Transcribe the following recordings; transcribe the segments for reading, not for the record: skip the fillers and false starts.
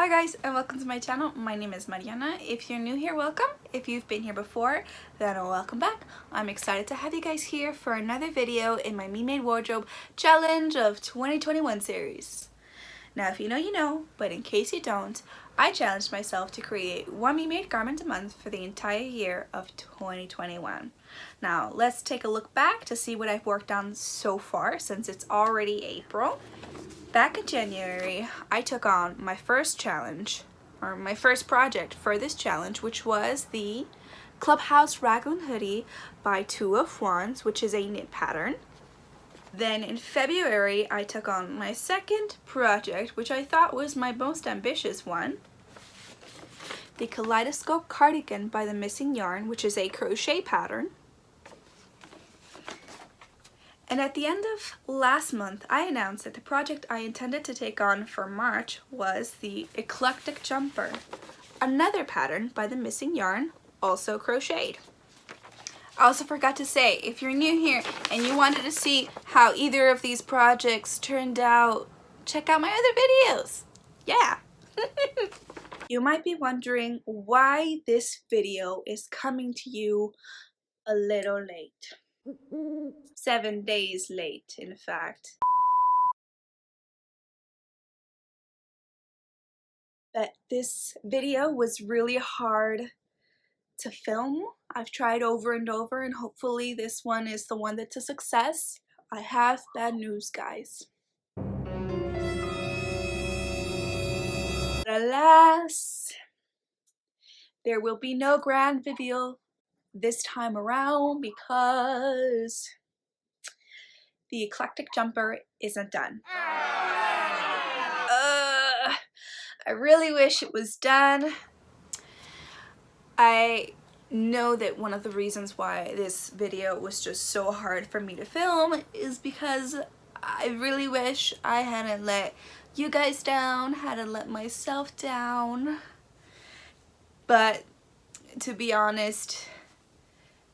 Hi guys, and welcome to my channel. My name is Mariana. If you're new here, welcome. If you've been here before, then welcome back. I'm excited to have you guys here for another video in my Me Made Wardrobe Challenge of 2021 series. Now if you know, you know, but in case you don't, I challenged myself to create one Me Made garment a month for the entire year of 2021. Now let's take a look back to see what I've worked on so far since it's already April. Back in January, I took on my first challenge, or my first project for this challenge, which was the Clubhouse Raglan Hoodie by Two of Wands, which is a knit pattern. Then in February, I took on my second project, which I thought was my most ambitious one, the Kaleidoscope Cardigan by the Missing Yarn, which is a crochet pattern. And at the end of last month, I announced that the project I intended to take on for March was the Eclectic Jumper, another pattern by the Missing Yarn, also crocheted. I also forgot to say, if you're new here and you wanted to see how either of these projects turned out, check out my other videos. Yeah. You might be wondering why this video is coming to you a little late. 7 days late, in fact. But this video was really hard to film. I've tried over and over, and hopefully this one is the one that's a success. I have bad news, guys. But alas, there will be no grand reveal this time around because the Eclectic Jumper isn't done. I really wish it was done. I know that one of the reasons why this video was just so hard for me to film is because I really wish I hadn't let you guys down, hadn't let myself down. But to be honest,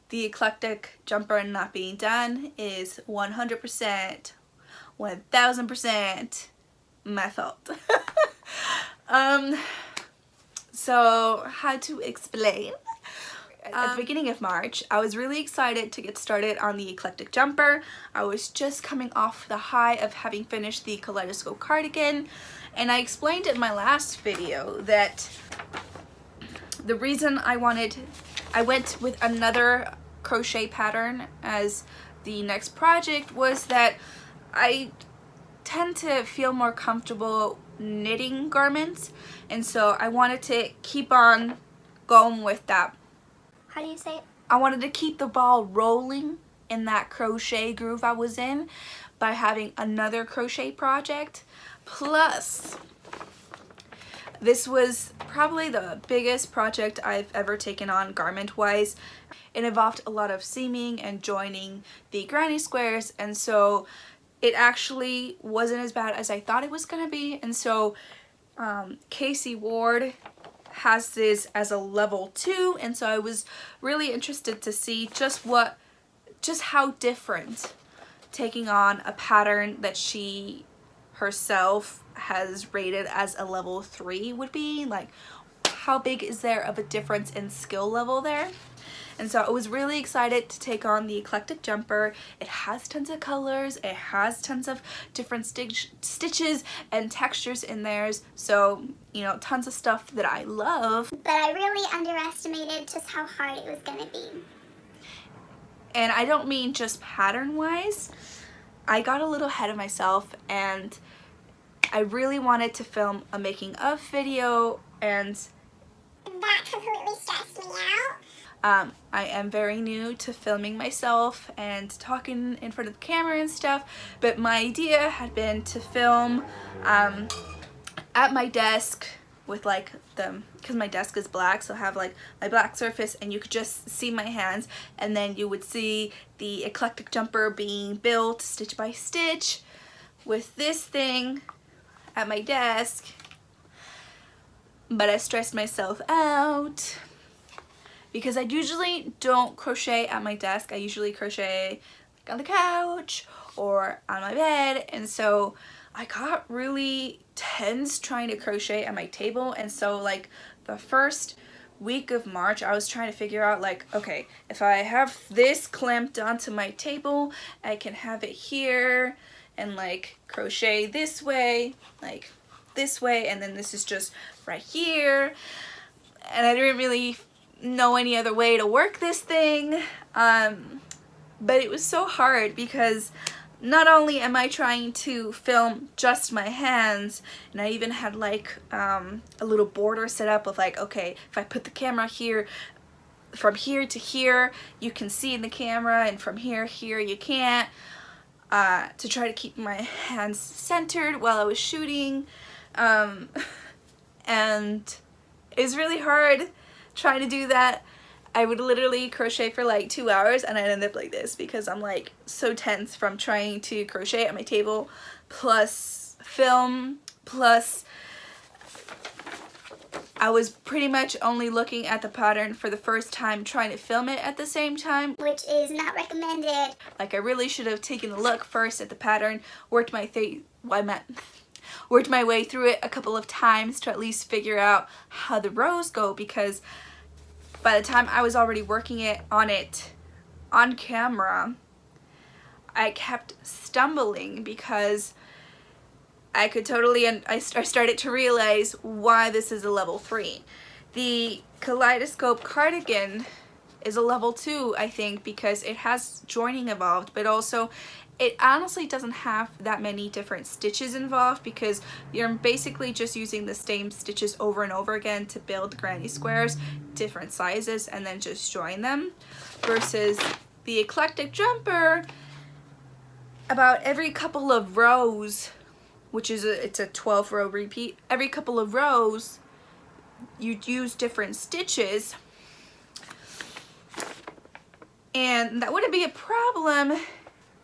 the Eclectic Jumper not being done is 100%, 1000% my fault. So how to explain? At the beginning of March, I was really excited to get started on the Eclectic Jumper. I was just coming off the high of having finished the Kaleidoscope Cardigan, and I explained in my last video that the reason I went with another crochet pattern as the next project was that I tend to feel more comfortable knitting garments, and so I wanted to keep on going with that. How do you say it? I wanted to keep the ball rolling in that crochet groove I was in by having another crochet project. Plus, this was probably the biggest project I've ever taken on garment-wise. It involved a lot of seaming and joining the granny squares, and so it actually wasn't as bad as I thought it was gonna be. And so Casey Ward has this as a level 2, and so I was really interested to see just how different taking on a pattern that she herself has rated as a level 3 would be. Like, how big is there of a difference in skill level there? And so I was really excited to take on the Eclectic Jumper. It has tons of colors, it has tons of different stitches and textures in theirs, so, you know, tons of stuff that I love. But I really underestimated just how hard it was gonna be. And I don't mean just pattern-wise. I got a little ahead of myself, and I really wanted to film a making of video, and that completely stressed me out. I am very new to filming myself and talking in front of the camera and stuff, but my idea had been to film at my desk with like because my desk is black, so I have like my black surface and you could just see my hands, and then you would see the Eclectic Jumper being built stitch by stitch with this thing at my desk. But I stressed myself out because I usually don't crochet at my desk. I usually crochet like on the couch or on my bed, and so I got really tense trying to crochet at my table, and so like the first week of March I was trying to figure out like, okay, if I have this clamped onto my table, I can have it here and like crochet this way, like this way, and then this is just right here, and I didn't really know any other way to work this thing, but it was so hard because not only am I trying to film just my hands, and I even had like a little border set up of like, okay, if I put the camera here, from here to here, you can see in the camera, and from here, you can't, to try to keep my hands centered while I was shooting, and it was really hard trying to do that. I would literally crochet for like 2 hours and I'd end up like this because I'm like so tense from trying to crochet at my table, plus film, plus I was pretty much only looking at the pattern for the first time, trying to film it at the same time, which is not recommended. Like I really should have taken a look first at the pattern, worked my way through it a couple of times to at least figure out how the rows go, because by the time I was already working on it on camera, I kept stumbling because I could totally, and I started to realize why this is a level 3. The Kaleidoscope cardigan is a level 2, I think, because it has joining involved, but also it honestly doesn't have that many different stitches involved because you're basically just using the same stitches over and over again to build granny squares, different sizes, and then just join them. Versus the Eclectic jumper, about every couple of rows, which is it's a 12-row repeat, every couple of rows you use different stitches, and that wouldn't be a problem,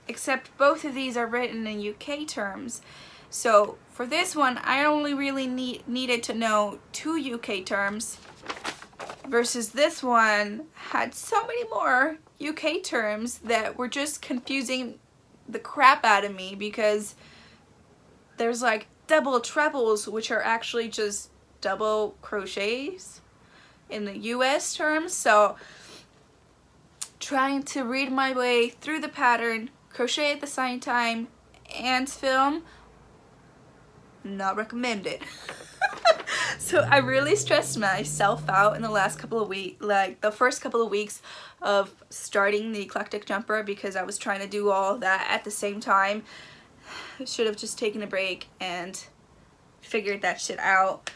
except both of these are written in UK terms. So for this one, I only really needed to know 2 UK terms, versus this one had so many more UK terms that were just confusing the crap out of me, because there's like double trebles, which are actually just double crochets in the US terms. So trying to read my way through the pattern, crochet at the same time, and film, not recommended. So I really stressed myself out in the last couple of weeks, like the first couple of weeks of starting the Eclectic jumper, because I was trying to do all that at the same time. I should have just taken a break and figured that shit out.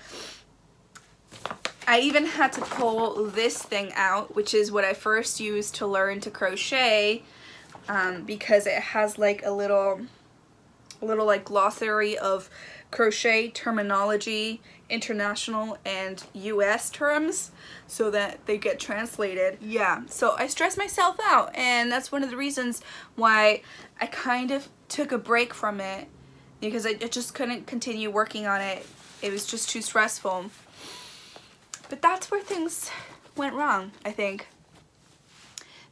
I even had to pull this thing out, which is what I first used to learn to crochet, because it has like a little like glossary of crochet terminology, international and US terms, so that they get translated. Yeah, so I stressed myself out, and that's one of the reasons why I kind of took a break from it, because I just couldn't continue working on it. It was just too stressful. But that's where things went wrong, I think,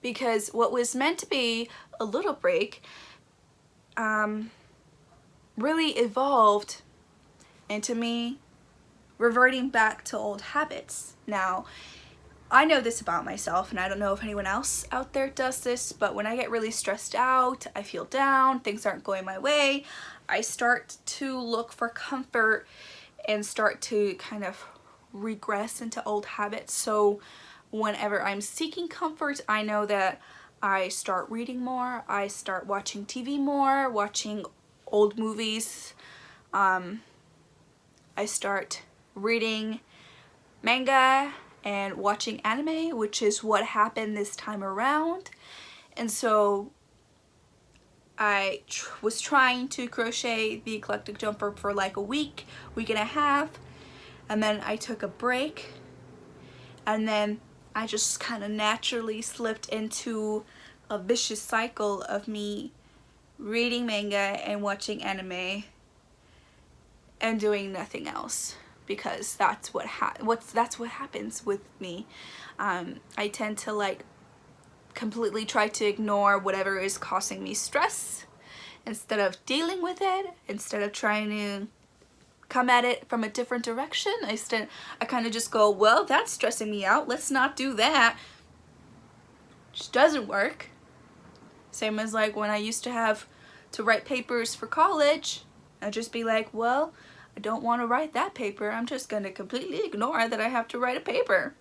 because what was meant to be a little break really evolved into me reverting back to old habits. Now, I know this about myself, and I don't know if anyone else out there does this, but when I get really stressed out, I feel down, things aren't going my way, I start to look for comfort and start to kind of regress into old habits. So whenever I'm seeking comfort, I know that I start reading more, I start watching TV more, watching old movies, I start reading manga and watching anime, which is what happened this time around. And so I was trying to crochet the Eclectic jumper for like a week and a half, and then I took a break, and then I just kind of naturally slipped into a vicious cycle of me reading manga and watching anime and doing nothing else, because that's what happens with me. I tend to like completely try to ignore whatever is causing me stress, instead of dealing with it, instead of trying to come at it from a different direction, I kind of just go, well, that's stressing me out, let's not do that. Just doesn't work. Same as like when I used to have to write papers for college, I'd just be like, well, I don't want to write that paper, I'm just going to completely ignore that I have to write a paper.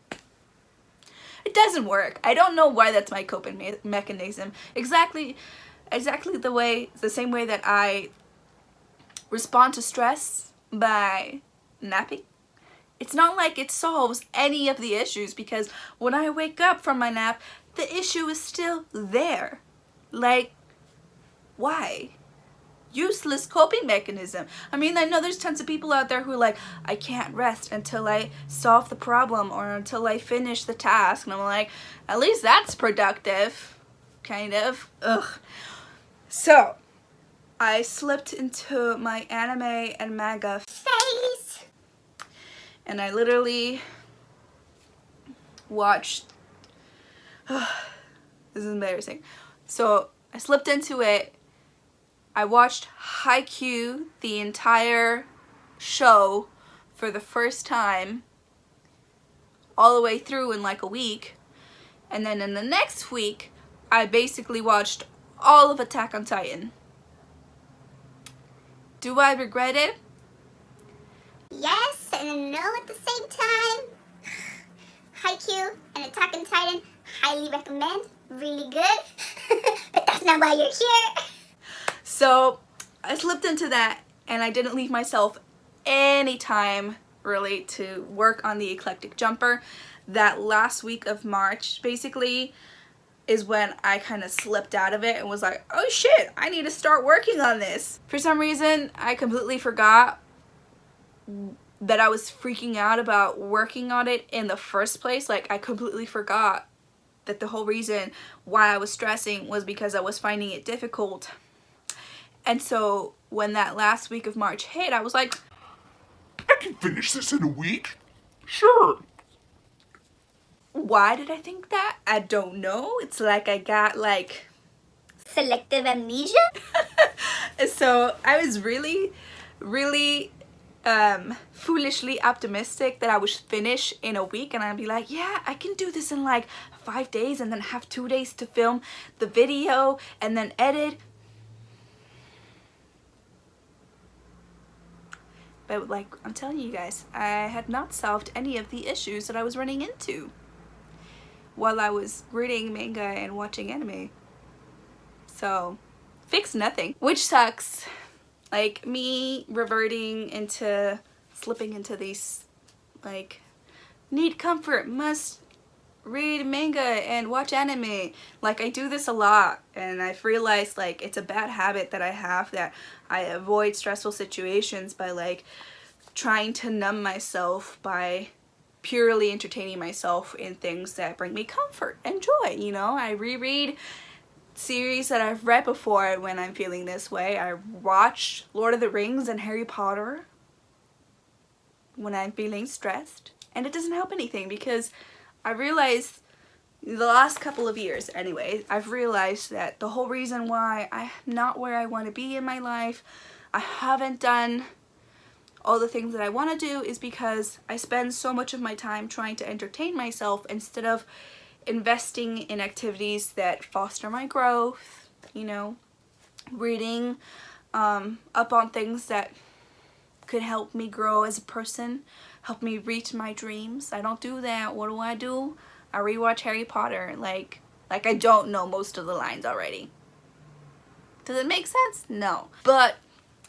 It doesn't work. I don't know why that's my coping mechanism. Exactly the same way that I respond to stress by napping. It's not like it solves any of the issues, because when I wake up from my nap, the issue is still there. Like, why? Useless coping mechanism. I mean, I know there's tons of people out there who are like, I can't rest until I solve the problem or until I finish the task. And I'm like, at least that's productive. Kind of. Ugh. So, I slipped into my anime and manga Face. and I literally watched, this is embarrassing. So I slipped into it. I watched Haikyuu, the entire show, for the first time, all the way through in like a week. And then in the next week, I basically watched all of Attack on Titan. Do I regret it? Yes and no at the same time. Haikyuu and Attack on Titan, highly recommend. Really good. But that's not why you're here. So I slipped into that and I didn't leave myself any time really to work on the eclectic jumper. That last week of March basically is when I kind of slipped out of it and was like, oh shit, I need to start working on this. For some reason, I completely forgot that I was freaking out about working on it in the first place. Like, I completely forgot that the whole reason why I was stressing was because I was finding it difficult. And so when that last week of March hit, I was like, I can finish this in a week. Sure. why did I think that? I don't know. It's like I got like Selective amnesia? so I was really foolishly optimistic that I would finish in a week, and I'd be like, yeah, I can do this in like 5 days and then have 2 days to film the video and then edit. But like I'm telling you guys, I had not solved any of the issues that I was running into while I was reading manga and watching anime. So, fixed nothing, which sucks. Like, me slipping into these, like, need comfort, must read manga and watch anime. Like, I do this a lot, and I've realized, like, it's a bad habit that I have, that I avoid stressful situations by, like, trying to numb myself by purely entertaining myself in things that bring me comfort and joy, you know? I reread series that I've read before when I'm feeling this way. I watch Lord of the Rings and Harry Potter when I'm feeling stressed, and it doesn't help anything, because I realized the last couple of years anyway, I've realized that the whole reason why I'm not where I want to be in my life, I haven't done all the things that I want to do, is because I spend so much of my time trying to entertain myself instead of investing in activities that foster my growth, you know, reading up on things that could help me grow as a person, help me reach my dreams. I don't do that. What do? I rewatch Harry Potter like I don't know most of the lines already. Does it make sense? No. But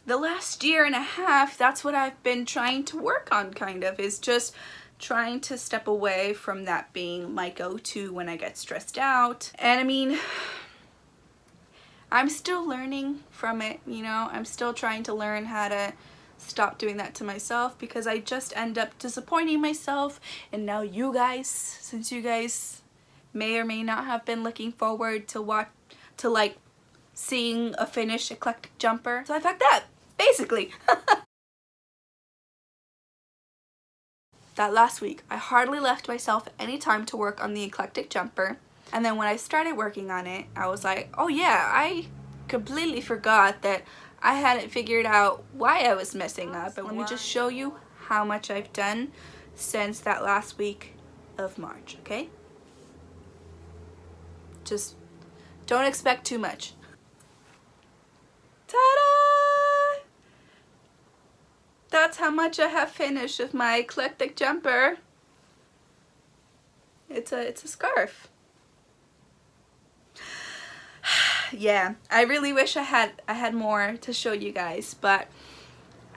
the last year and a half, that's what I've been trying to work on, kind of, is just trying to step away from that being my go-to when I get stressed out. And I mean, I'm still learning from it, you know? I'm still trying to learn how to stop doing that to myself, because I just end up disappointing myself. And now you guys, since you guys may or may not have been looking forward to like seeing a finished eclectic jumper, so I fucked up, basically. That last week, I hardly left myself any time to work on the eclectic jumper. And then when I started working on it, I was like, oh yeah, I completely forgot that I hadn't figured out why I was messing up. But let me just show you how much I've done since that last week of March, okay? Just don't expect too much. Ta-da! That's how much I have finished with my eclectic jumper. It's a scarf. Yeah, I really wish I had more to show you guys, but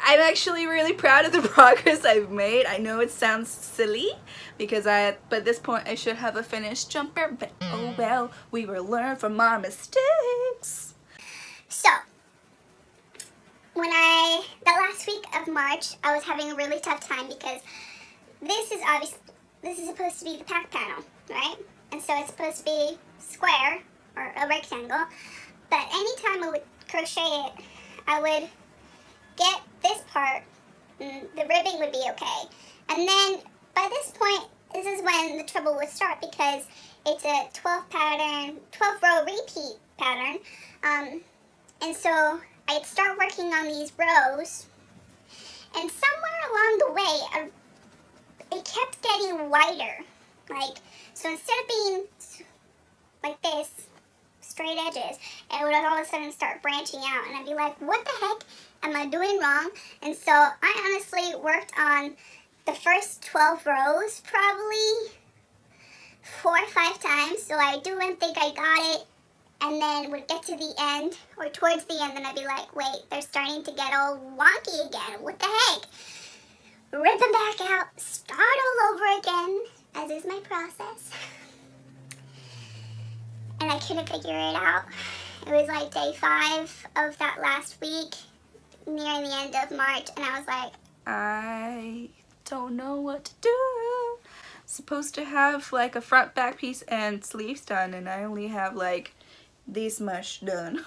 I'm actually really proud of the progress I've made. I know it sounds silly because but at this point I should have a finished jumper, but oh well, we will learn from our mistakes. So, that last week of March, I was having a really tough time because this is supposed to be the back panel, right? And so it's supposed to be square or a rectangle, but anytime I would crochet it, I would get this part, and the ribbing would be okay. And then by this point, this is when the trouble would start because it's a 12 row repeat pattern. And so I'd start working on these rows, and somewhere along the way, it kept getting wider. Like, so instead of being like this, straight edges, it would all of a sudden start branching out, and I'd be like, what the heck am I doing wrong? And so I honestly worked on the first 12 rows probably 4 or 5 times, so I do and think I got it, and then would get to the end, or towards the end, and I'd be like, wait, they're starting to get all wonky again, what the heck? Rip them back out, start all over again, as is my process. And I couldn't figure it out. It was like day 5 of that last week, nearing the end of March, and I was like, I don't know what to do. Supposed to have like a front back piece and sleeves done, and I only have like this much done.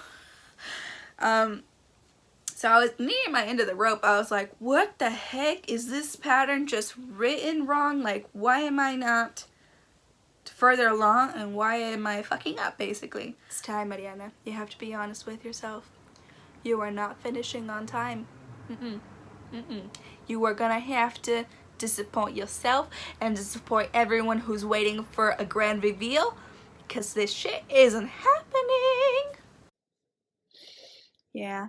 So I was near my end of the rope. I was like, what the heck, is this pattern just written wrong? Like, why am I not further along, and why am I fucking up, basically? It's time, Mariana. You have to be honest with yourself. You are not finishing on time. You are gonna have to disappoint yourself and disappoint everyone who's waiting for a grand reveal, because this shit isn't happening. Yeah.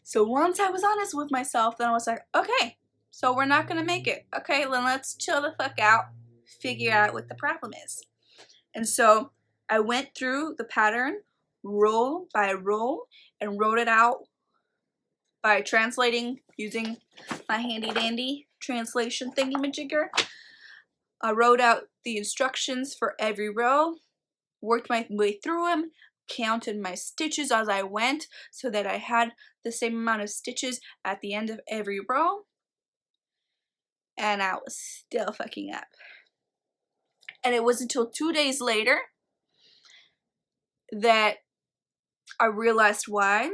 So once I was honest with myself, then I was like, okay, so we're not gonna make it. Okay, then let's chill the fuck out, figure out what the problem is. And so I went through the pattern row by row and wrote it out by translating using my handy dandy translation thingy-majigger. I wrote out the instructions for every row, worked my way through them, counted my stitches as I went so that I had the same amount of stitches at the end of every row, and I was still fucking up. And it was until 2 days later that I realized why,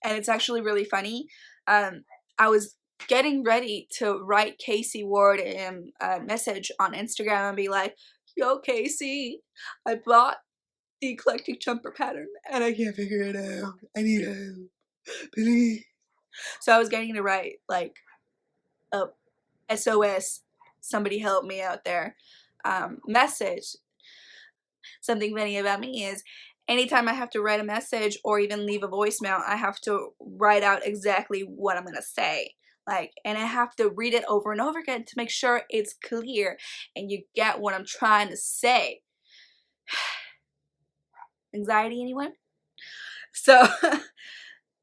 and it's actually really funny. I was getting ready to write Casey Ward a message on Instagram and be like, yo Casey, I bought the eclectic jumper pattern and I can't figure it out. I need help, please. So I was getting to write like a SOS, somebody help me out there message. Something funny about me is anytime I have to write a message or even leave a voicemail, I have to write out exactly what I'm gonna say. And I have to read it over and over again to make sure it's clear and you get what I'm trying to say. Anxiety, anyone? So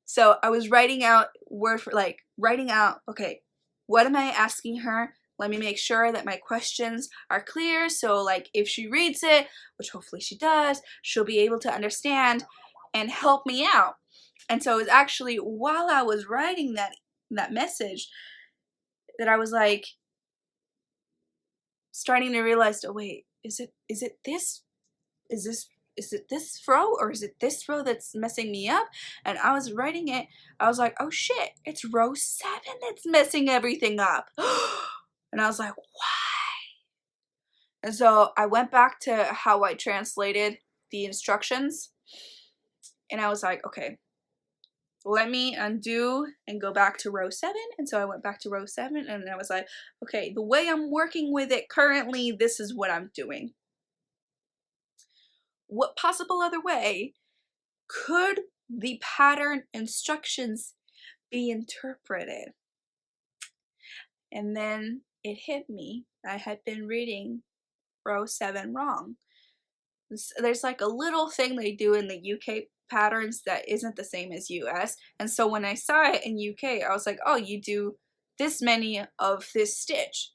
so I was writing out word for okay, what am I asking her? Let me make sure that my questions are clear, so if she reads it, which hopefully she does, she'll be able to understand and help me out. And so it was actually while I was writing that message that I was starting to realize, oh wait, is it this row or is it this row that's messing me up? And I was writing it, I was like, oh shit, it's row 7 that's messing everything up. And I was like, why? And so I went back to how I translated the instructions And I was like, okay, let me undo and go back to row 7. And so I went back to row 7 and I was like, okay, the way I'm working with it currently, this is what I'm doing. What possible other way could the pattern instructions be interpreted? And then it hit me. I had been reading row 7 wrong. There's like a little thing they do in the UK patterns that isn't the same as US. And so when I saw it in UK, I was like, oh, you do this many of this stitch.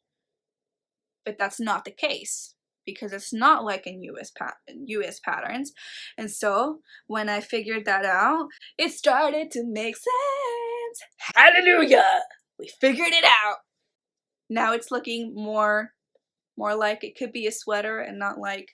But that's not the case because it's not like in US patterns. And so when I figured that out, it started to make sense. Hallelujah! We figured it out. Now it's looking more like it could be a sweater and not like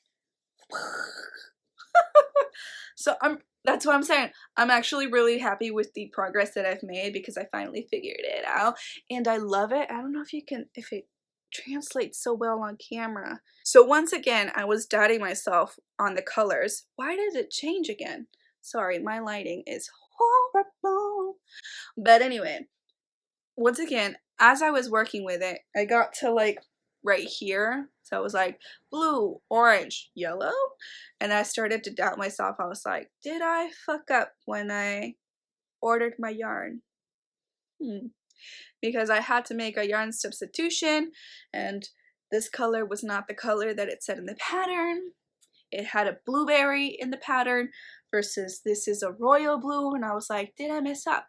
so that's what I'm saying. I'm actually really happy with the progress that I've made because I finally figured it out and I love it. I don't know if it translates so well on camera. So once again, I was doubting myself on the colors. Why did it change again? Sorry, my lighting is horrible. But anyway, once again, as I was working with it, I got to like right here. So it was like blue, orange, yellow. And I started to doubt myself. I was like, did I fuck up when I ordered my yarn? Because I had to make a yarn substitution and this color was not the color that it said in the pattern. It had a blueberry in the pattern versus this is a royal blue. And I was like, did I mess up?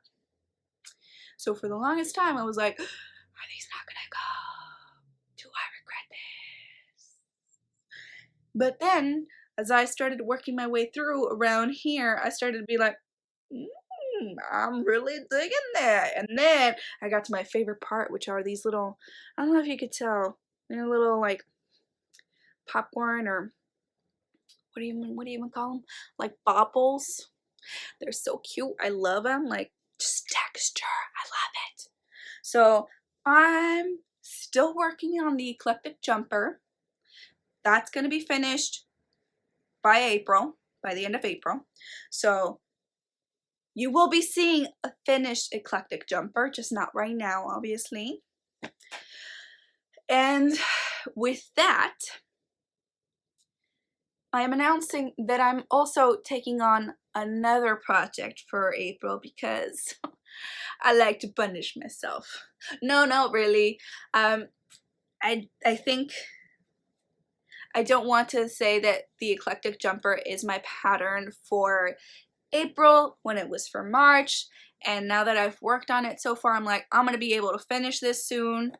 So for the longest time, I was like, are these not gonna go? Do I regret this? But then, as I started working my way through around here, I started to be like, I'm really digging that. And then I got to my favorite part, which are these little, I don't know if you could tell, they're little like popcorn or what do you even call them? Like baubles. They're so cute. I love them. Like just texture. I love it. So I'm still working on the eclectic jumper. That's going to be finished by April, by the end of April. So you will be seeing a finished eclectic jumper, just not right now, obviously. And with that, I am announcing that I'm also taking on another project for April because I like to punish myself. No, not really. I think I don't want to say that the eclectic jumper is my pattern for April when it was for March, and now that I've worked on it so far, I'm like, I'm gonna be able to finish this soon.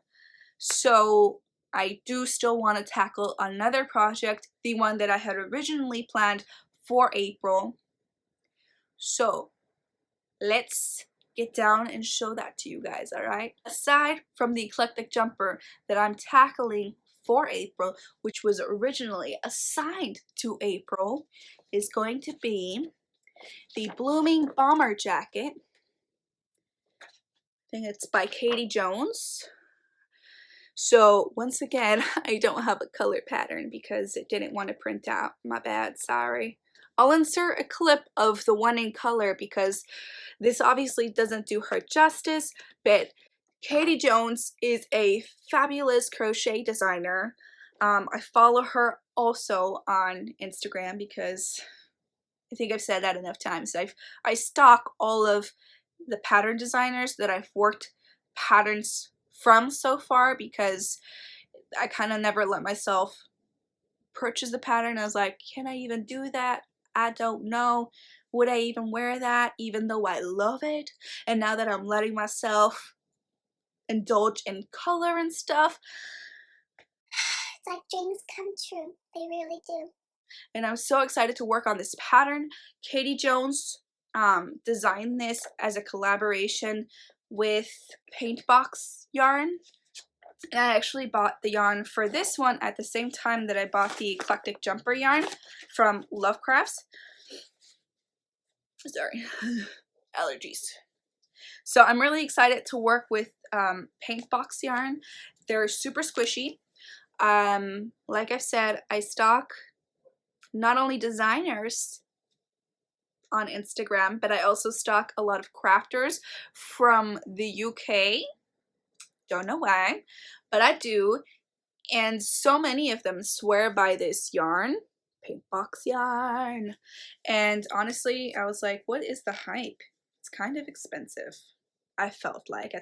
So I do still want to tackle another project, the one that I had originally planned for April. So let's get down and show that to you guys, alright? Aside from the eclectic jumper that I'm tackling for April, which was originally assigned to April, is going to be the Blooming Bomber Jacket. I think it's by Katie Jones. So once again, I don't have a color pattern because it didn't want to print out. My bad, sorry. I'll insert a clip of the one in color because this obviously doesn't do her justice, but Katie Jones is a fabulous crochet designer. I follow her also on Instagram because I think I've said that enough times. I stalk all of the pattern designers that I've worked patterns from so far because I kind of never let myself purchase the pattern. I was like, can I even do that? I don't know. Would I even wear that even though I love it? And now that I'm letting myself indulge in color and stuff, it's like dreams come true. They really do. And I'm so excited to work on this pattern. Katie Jones designed this as a collaboration with Paintbox yarn. And I actually bought the yarn for this one at the same time that I bought the eclectic jumper yarn from Lovecrafts. Sorry, allergies. So I'm really excited to work with Paintbox yarn. They're super squishy. Like I've said, I stock not only designers on Instagram, but I also stock a lot of crafters from the UK. Don't know why, but I do. And so many of them swear by this yarn, Paintbox yarn. And honestly, I was like, what is the hype? It's kind of expensive. I felt like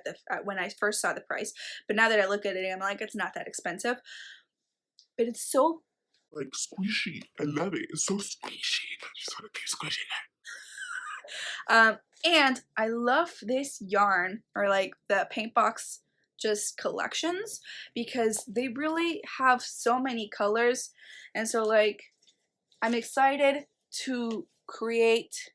when I first saw the price, but now that I look at it, I'm like, it's not that expensive. But it's so Like squishy. I love it. It's so squishy. I just want to keep squishing it. And I love this yarn, or like the Paintbox just collections, because they really have so many colors. And so like I'm excited to create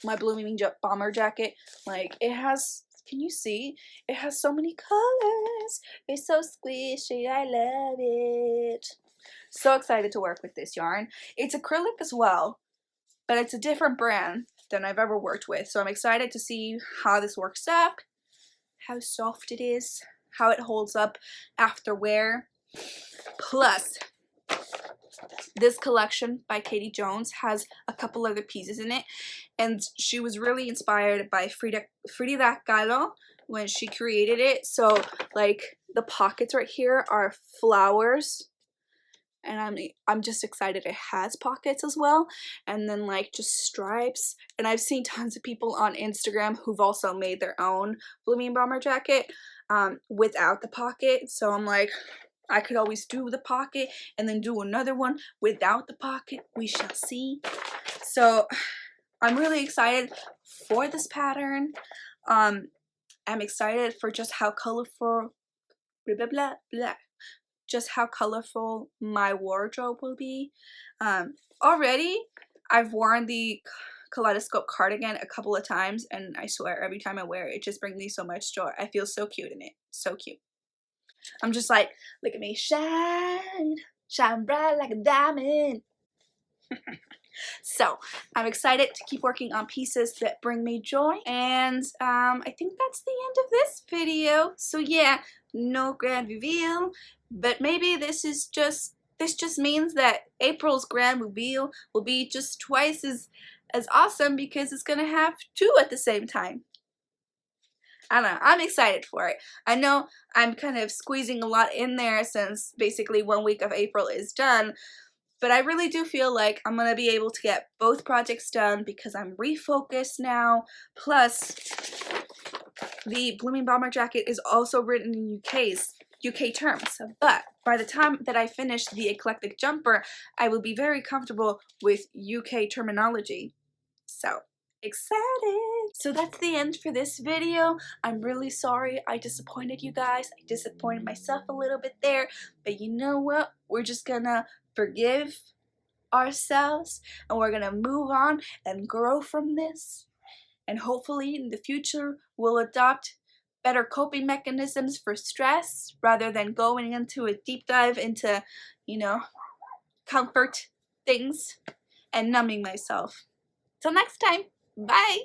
my blooming bomber jacket. Like it has, can you see? It has so many colors. It's so squishy. I love it. So excited to work with this yarn. It's acrylic as well, but it's a different brand than I've ever worked with. So I'm excited to see how this works up, how soft it is, how it holds up after wear. Plus, this collection by Katie Jones has a couple other pieces in it, and she was really inspired by Frida Kahlo when she created it. So like the pockets right here are flowers, and I'm just excited it has pockets as well, and then like just stripes. And I've seen tons of people on Instagram who've also made their own blooming bomber jacket without the pocket. So I'm like, I could always do the pocket and then do another one without the pocket. We shall see. So I'm really excited for this pattern. I'm excited for just how colorful, blah, blah, blah, blah, just how colorful my wardrobe will be. Already, I've worn the kaleidoscope cardigan a couple of times, and I swear every time I wear it, it just brings me so much joy. I feel so cute in it. So cute. I'm just like, look at me shine, shine bright like a diamond. So I'm excited to keep working on pieces that bring me joy, and I think that's the end of this video. So yeah, no grand reveal, but maybe this just means that April's grand reveal will be just twice as awesome, because it's gonna have two at the same time. I don't know, I'm excited for it. I know I'm kind of squeezing a lot in there since basically 1 week of April is done, but I really do feel like I'm going to be able to get both projects done because I'm refocused now. Plus, the blooming bomber jacket is also written in UK terms, but by the time that I finish the eclectic jumper, I will be very comfortable with UK terminology. So excited! So that's the end for this video. I'm really sorry I disappointed you guys. I disappointed myself a little bit there, but you know what? We're just gonna forgive ourselves, and we're gonna move on and grow from this. And hopefully in the future we'll adopt better coping mechanisms for stress rather than going into a deep dive into, you know, comfort things and numbing myself. Till next time, bye!